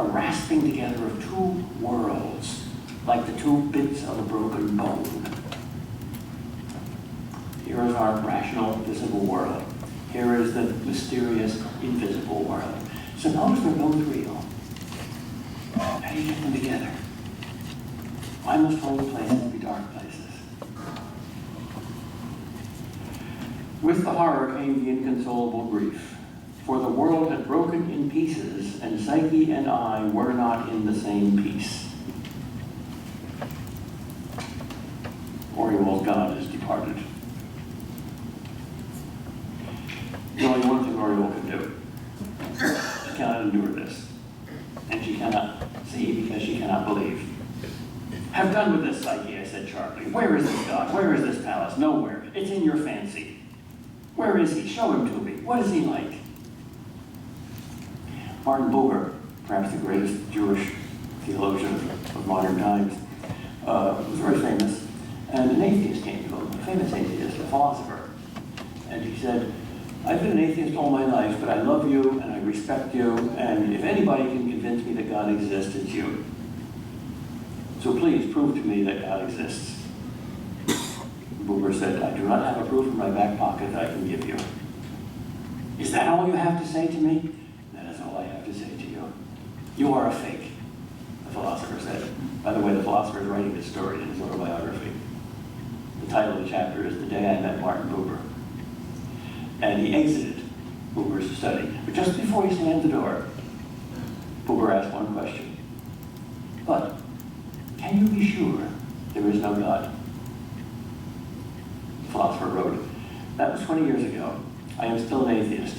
rasping together of two worlds, like the two bits of a broken bone. Here is our rational, visible world. Here is the mysterious, invisible world. Suppose they're both real. How do you get them together? Why must holy places be dark places? With the horror came the inconsolable grief, for the world had broken in pieces, and Psyche and I were not in the same piece. Oriol's God is departed. There's only one thing Oriol can do. She cannot endure this, and she cannot see because she cannot believe. Have done with this, Psyche, I said sharply. Where is this God? Where is this palace? Nowhere. It's in your fancy. Where is he? Show him to me. What is he like? Martin Buber, perhaps the greatest Jewish theologian of modern times, was very famous. And an atheist came to him, a famous atheist, a philosopher. And he said, I've been an atheist all my life, but I love you and I respect you, and if anybody can convince me that God exists, it's you. So please prove to me that God exists. Buber said, I do not have a proof in my back pocket that I can give you. Is that all you have to say to me? That is all I have to say to you. You are a fake, the philosopher said. By the way, the philosopher is writing this story in his autobiography. The title of the chapter is The Day I Met Martin Buber. And he exited Buber's study. But just before he slammed the door, Buber asked one question. But can you be sure there is no God? The philosopher wrote, that was 20 years ago. I am still an atheist.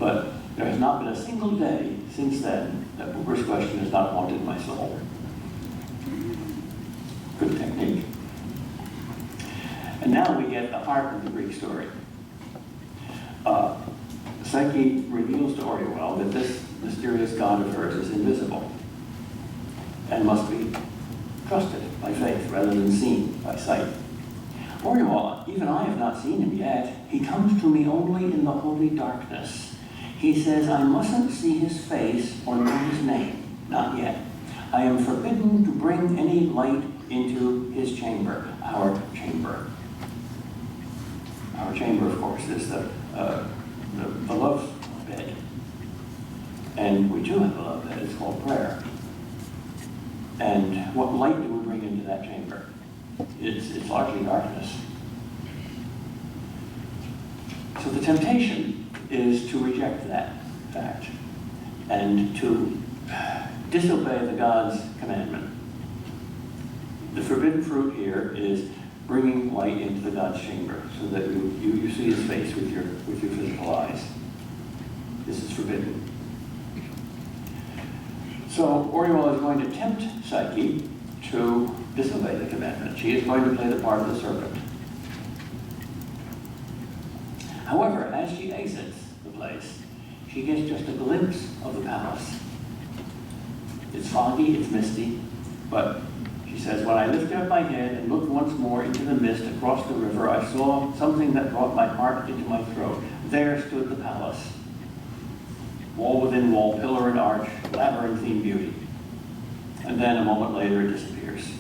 But there has not been a single day since then that Buber's question has not haunted my soul. Good technique. And now we get the heart of the Greek story. Psyche reveals to Oriol that this mysterious God of hers is invisible and must be trusted by faith rather than seen by sight. Oriol, even I have not seen him yet. He comes to me only in the holy darkness. He says, I mustn't see his face or know his name, not yet. I am forbidden to bring any light into his chamber, our chamber. Our chamber, of course, is the love bed. And we do have a love bed. It's called prayer. And what light do we bring into that chamber? It's largely darkness. So the temptation is to reject that fact and to disobey the God's commandment. The forbidden fruit here is bringing light into the God's chamber so that you see his face with your physical eyes. This is forbidden. So Oriol is going to tempt Psyche to disobey the commandment. She is going to play the part of the serpent. However, as she exits the place, she gets just a glimpse of the palace. It's foggy, it's misty, but she says, when I lifted up my head and looked once more into the mist across the river, I saw something that brought my heart into my throat. There stood the palace. Wall within wall, pillar and arch, labyrinthine beauty. And then a moment later it disappears.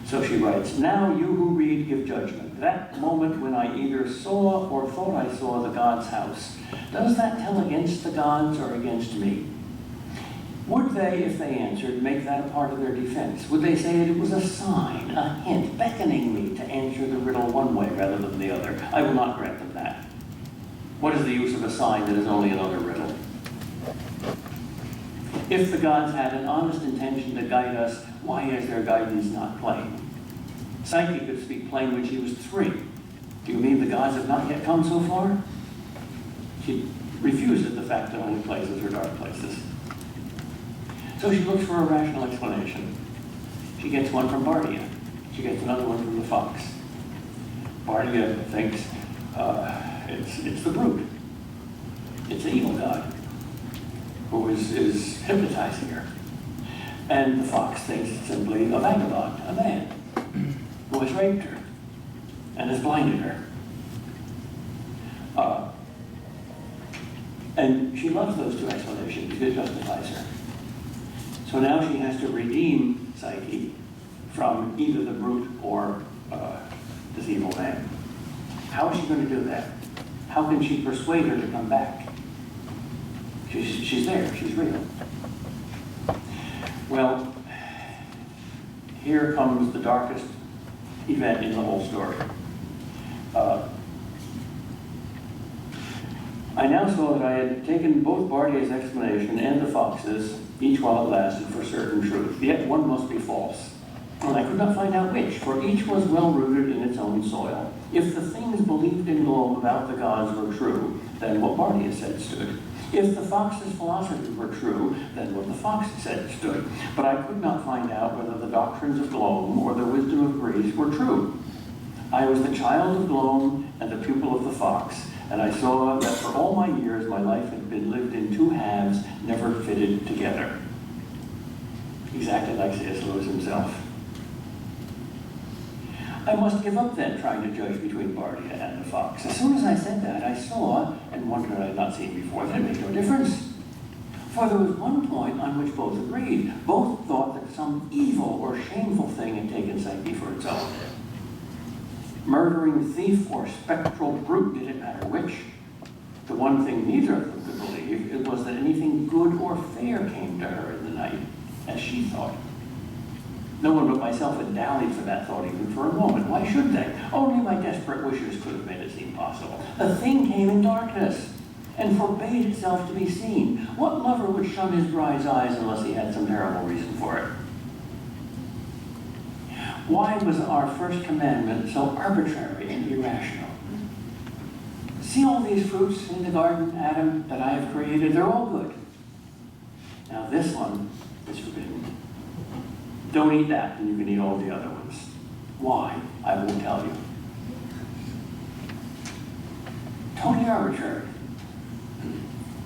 So she writes, now you who read give judgment. That moment when I either saw or thought I saw the God's house, does that tell against the gods or against me? Would they, if they answered, make that a part of their defense? Would they say that it was a sign, a hint, beckoning me to answer the riddle one way rather than the other? I will not grant them that. What is the use of a sign that is only another riddle? If the gods had an honest intention to guide us, why is their guidance not plain? Psyche could speak plain when she was 3. Do you mean the gods have not yet come so far? She refuses the fact that holy places are dark places. So she looks for a rational explanation. She gets one from Bardia. She gets another one from the fox. Bardia thinks it's the brute. It's the evil god who is hypnotizing her. And the fox thinks it's simply a vagabond, a man, who has raped her and has blinded her. And she loves those two explanations because it justifies her. So now she has to redeem Psyche from either the brute or this evil man. How is she going to do that? How can she persuade her to come back? She's there, she's real. Well, here comes the darkest event in the whole story. I now saw that I had taken both Bardier's explanation and the fox's, each while it lasted, for certain truth. Yet one must be false. And I could not find out which, for each was well rooted in its own soil. If the things believed in Globe about the gods were true, then what Bardier said stood. If the fox's philosophy were true, then what the fox said stood. But I could not find out whether the doctrines of Gloam or the wisdom of Greece were true. I was the child of Gloam and the pupil of the fox, and I saw that for all my years my life had been lived in two halves, never fitted together. Exactly like C.S. Lewis himself. I must give up then trying to judge between Bardia and the fox. As soon as I said that, I saw, and one that I had not seen before, that it made no difference. For there was one point on which both agreed. Both thought that some evil or shameful thing had taken Psyche for its own. Murdering thief or spectral brute, did it matter which? The one thing neither of them could believe, it was that anything good or fair came to her in the night, as she thought. No one but myself had dallied for that thought even for a moment. Why should they? Only my desperate wishes could have made it seem possible. The thing came in darkness and forbade itself to be seen. What lover would shun his bride's eyes unless he had some terrible reason for it? Why was our first commandment so arbitrary and irrational? See all these fruits in the garden, Adam, that I have created? They're all good. Now this one is forbidden. Don't eat that, and you can eat all the other ones. Why? I won't tell you. Totally arbitrary.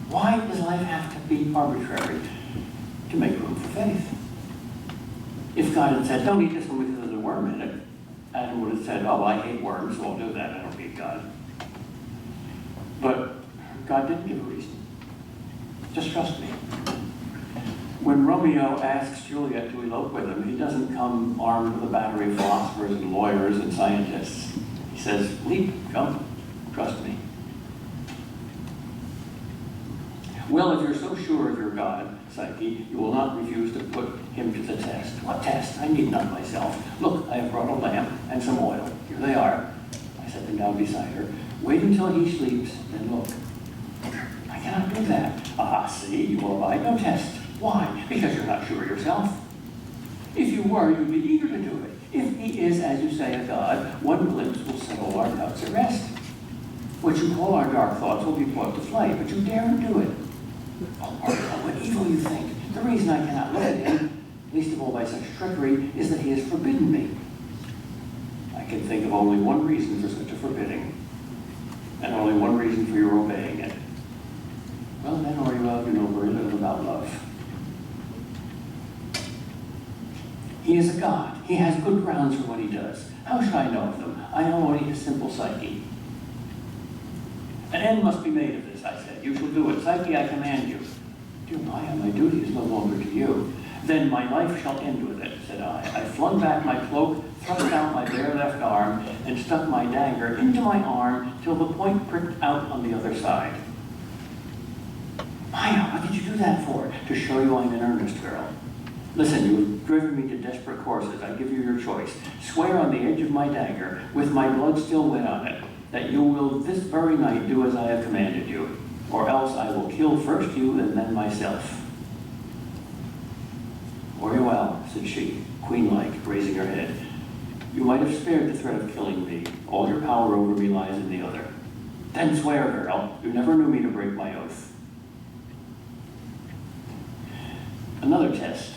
Why does life have to be arbitrary? To make room for faith. If God had said, don't eat this one because there's a worm in it, Adam would have said, oh, I hate worms, so I'll do that. I don't hate God. But God didn't give a reason. Just trust me. When Romeo asks Juliet to elope with him, he doesn't come armed with a battery of philosophers and lawyers and scientists. He says, leap, come, trust me. Well, if you're so sure of your God, Psyche, you will not refuse to put him to the test. What test? I need none myself. Look, I have brought a lamp and some oil. Here they are. I set them down beside her. Wait until he sleeps, then look. I cannot do that. Ah, see, you will abide no test. Why? Because you're not sure yourself. If you were, you'd be eager to do it. If he is, as you say, a god, one glimpse will set all our doubts at rest. What you call our dark thoughts will be brought to flight, but you daren't do it. Oh, Ariel, what evil you think. The reason I cannot look at him, least of all by such trickery, is that he has forbidden me. I can think of only one reason for such a forbidding, and only one reason for your obeying it. Well, then, Ariel, you know very little about love. He is a god. He has good grounds for what he does. How should I know of them? I know only his simple Psyche. An end must be made of this, I said. You shall do it. Psyche, I command you. Dear Maya, my duty is no longer to you. Then my life shall end with it, said I. I flung back my cloak, thrust out my bare left arm, and stuck my dagger into my arm till the point pricked out on the other side. Maya, what did you do that for? To show you I'm in earnest, girl. Listen, you have driven me to desperate courses. I give you your choice. Swear on the edge of my dagger, with my blood still wet on it, that you will this very night do as I have commanded you, or else I will kill first you and then myself. Very well, said she, queen-like, raising her head. You might have spared the threat of killing me. All your power over me lies in the other. Then swear, girl. You never knew me to break my oath. Another test,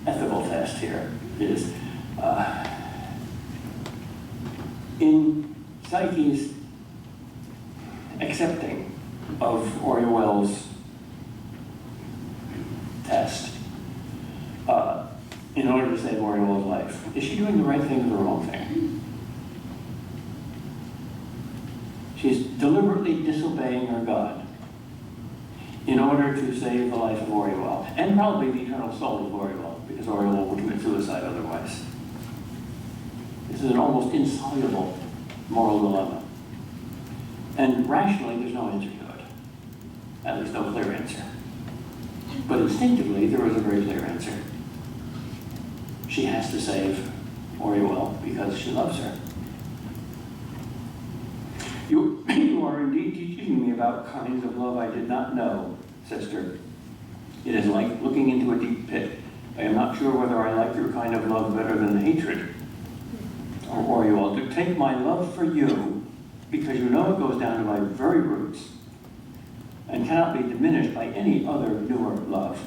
ethical test here, is in Psyche's accepting of Oriol's test in order to save Oriol's life. Is she doing the right thing or the wrong thing? She's deliberately disobeying her God in order to save the life of Oriol, and probably the eternal soul of Oriol, because Oriol would commit suicide otherwise. This is an almost insoluble moral dilemma. And rationally, there's no answer to it. At least no clear answer. But instinctively, there is a very clear answer. She has to save Oriol because she loves her. You are indeed teaching me about kinds of love I did not know, sister. It is like looking into a deep pit. I am not sure whether I like your kind of love better than hatred. Or Oriol, to take my love for you, because you know it goes down to my very roots, and cannot be diminished by any other newer love.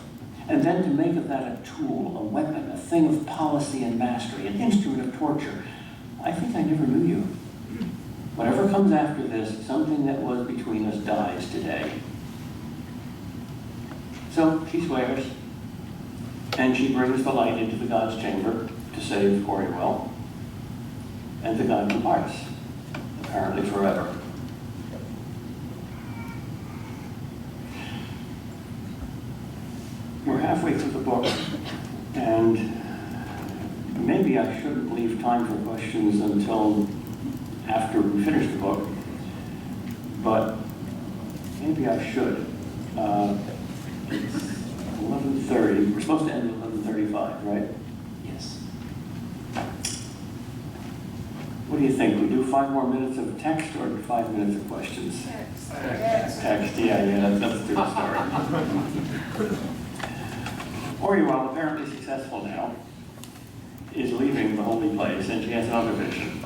And then to make of that a tool, a weapon, a thing of policy and mastery, an instrument of torture. I think I never knew you. Whatever comes after this, something that was between us dies today. So she swears, and she brings the light into the god's chamber to save Oriol, and the god departs, apparently forever. We're halfway through the book, and maybe I shouldn't leave time for questions until after we finish the book, but maybe I should. It's 11:30. We're supposed to end at 11:35, right? Yes. What do you think? We do 5 more minutes of text or 5 minutes of questions? Text, yeah, let's do the story. Oriol, apparently successful now, is leaving the holy place, and she has another vision.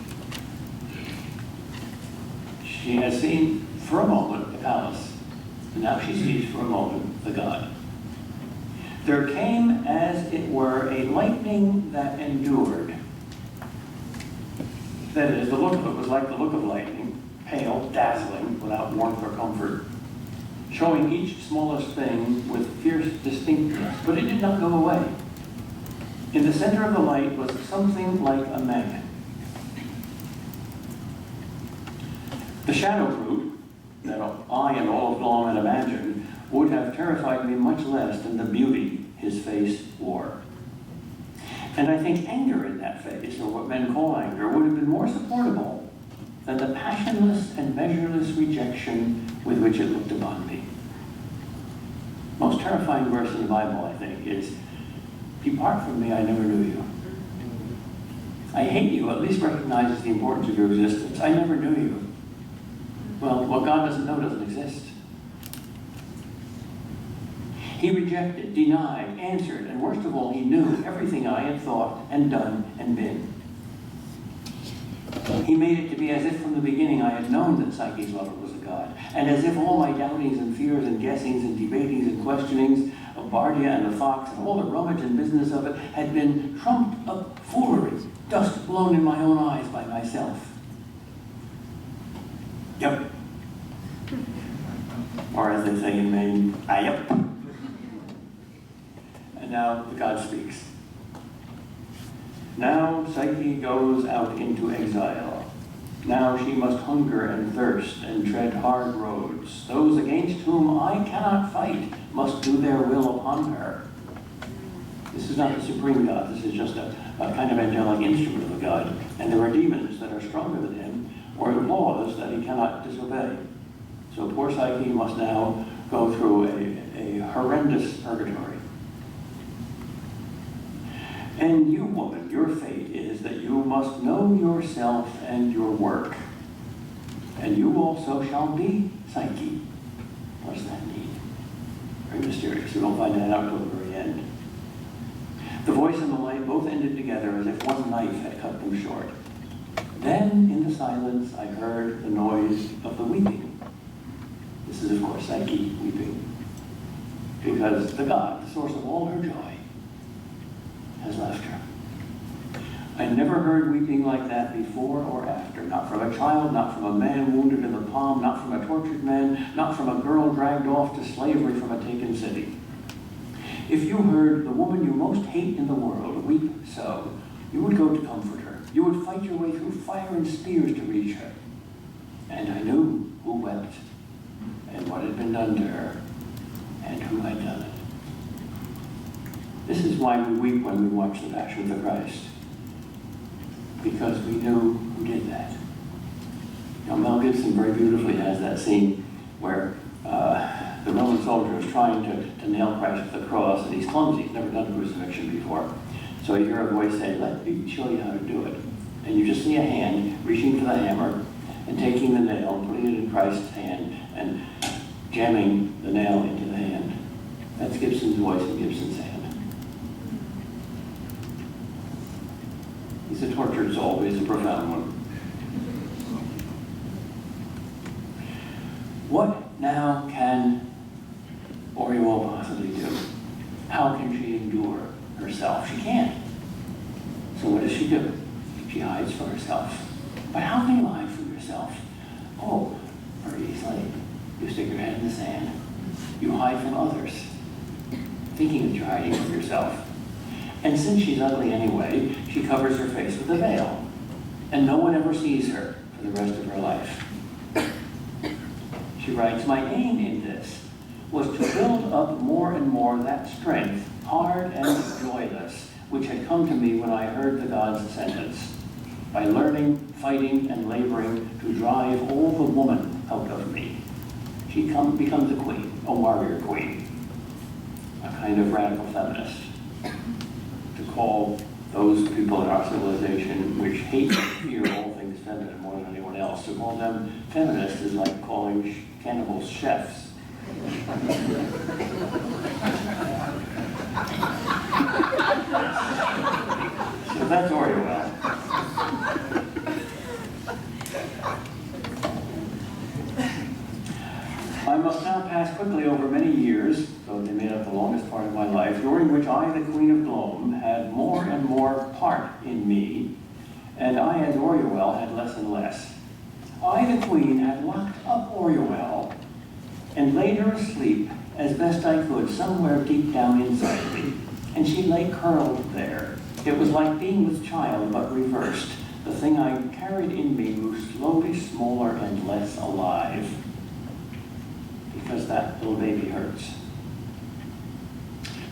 She has seen for a moment the palace, and now she sees for a moment the god. There came, as it were, a lightning that endured. That is, the look of it was like the look of lightning, pale, dazzling, without warmth or comfort, showing each smallest thing with fierce distinctness, but it did not go away. In the center of the light was something like a magnet. The shadow brute that I and all of Law had imagined would have terrified me much less than the beauty his face wore. And I think anger in that face, or what men call anger, would have been more supportable than the passionless and measureless rejection with which it looked upon me. Most terrifying verse in the Bible, I think, is, "Depart from me, I never knew you." I hate you at least recognizes the importance of your existence. I never knew you. Well, what God doesn't know doesn't exist. He rejected, denied, answered, and worst of all, he knew everything I had thought and done and been. He made it to be as if from the beginning I had known that Psyche's lover was a god, and as if all my doubtings and fears and guessings and debatings and questionings of Bardia and the fox and all the rummage and business of it had been trumped up foolery, dust blown in my own eyes by myself. Yep. Or as they say in Maine, yep. And now the god speaks. Now Psyche goes out into exile. Now she must hunger and thirst and tread hard roads. Those against whom I cannot fight must do their will upon her. This is not the supreme god. This is just a kind of angelic instrument of a god. And there are demons that are stronger than him, or laws that he cannot disobey. So poor Psyche must now go through a horrendous purgatory. And you, woman, your fate is that you must know yourself and your work. And you also shall be Psyche. What does that mean? Very mysterious. We won't find that out until the very end. The voice and the light both ended together as if one knife had cut them short. Then, in the silence, I heard the noise of the weeping. This is, of course, Psyche weeping. Because the god, the source of all her joy, has left her. I never heard weeping like that before or after. Not from a child, not from a man wounded in the palm, not from a tortured man, not from a girl dragged off to slavery from a taken city. If you heard the woman you most hate in the world weep so, you would go to comfort her. You would fight your way through fire and spears to reach her. And I knew who wept and what had been done to her. and who had done it. This is why we weep when we watch The Passion of the Christ, because we knew who did that. Now, Mel Gibson very beautifully has that scene where the Roman soldier is trying to nail Christ to the cross, and he's clumsy. He's never done crucifixion before. So you hear a voice say, "Let me show you how to do it." And you just see a hand reaching for the hammer and taking the nail, putting it in Christ's hand, and jamming the nail into the hand. That's Gibson's voice in Gibson's hand. He's a tortured soul, but he's a profound one. What now can Oriole possibly do? How can she endure herself? She can't. So what does she do? She hides from herself. But how can you hide from yourself? Oh, very easily. You stick your head in the sand. You hide from others, thinking that you're hiding from yourself. And since she's ugly anyway, she covers her face with a veil. And no one ever sees her for the rest of her life. She writes, "My aim in this was to build up more and more that strength, hard and joyless, which had come to me when I heard the God's sentence, by learning, fighting, and laboring to drive all the woman out of me." She becomes a queen, a warrior queen, a kind of radical feminist. To call those people in our civilization which hate and fear all things feminine more than anyone else, to call them feminists is like calling cannibals chefs. So that's Oriole. I must now pass quickly over many years, though they made up the longest part of my life, during which I, the Queen of Gloam, had more and more part in me, and I, as Oriole, had less and less. I, the Queen, had locked up Oriole and laid her asleep as best I could somewhere deep down inside me, and she lay curled there. It was like being with child, but reversed. The thing I carried in me grew slowly smaller and less alive, because that little baby hurts.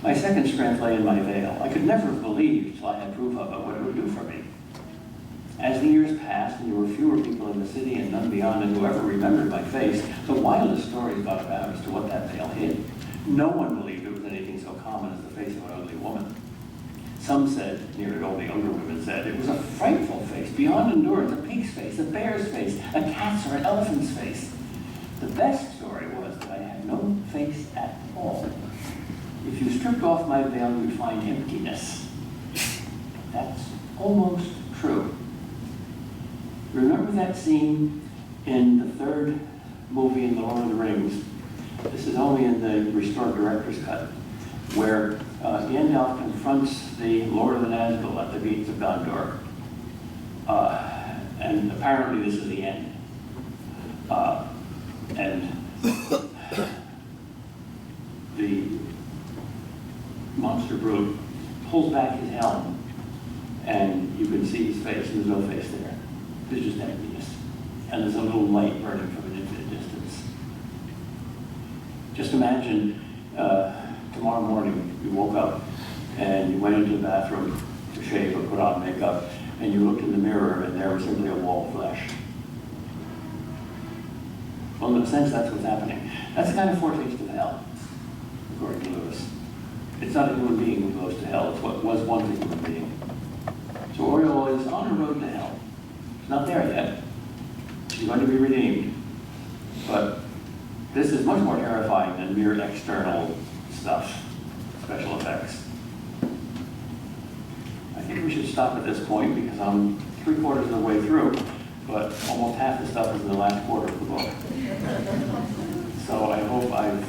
My second strength lay in my veil. I could never have believed, till I had proof of it, what it would do for me. As the years passed, and there were fewer people in the city and none beyond it who ever remembered my face, the wildest stories got about as to what that veil hid. No one believed it was anything so common as the face of an ugly woman. Some said, nearly all the younger women said, it was a frightful face, beyond endurance, a pig's face, a bear's face, a cat's or an elephant's face. The best story was that I had no face at all. If you stripped off my veil, you'd find emptiness. That's almost true. Remember that scene in the third movie in The Lord of the Rings? This is only in the restored director's cut, where Gandalf confronts the Lord of the Nazgul at the gates of Gondor. And apparently this is the end. And the monster brute pulls back his helm, and you can see his face, and there's no face there. There's just emptiness. And there's a little light burning from an infinite distance. Just imagine tomorrow morning you woke up and you went into the bathroom to shave or put on makeup, and you looked in the mirror and there was simply a wall of flesh. Well, in a sense, that's what's happening. That's the kind of foretaste of hell, according to Lewis. It's not a human being who goes to hell, it's what was once a human being. So Oriole is on her road to hell. She's not there yet. She's going to be redeemed. But this is much more terrifying than mere external stuff, special effects. I think we should stop at this point because I'm 3/4 of the way through, but almost half the stuff is in the last quarter of the book. So I hope I've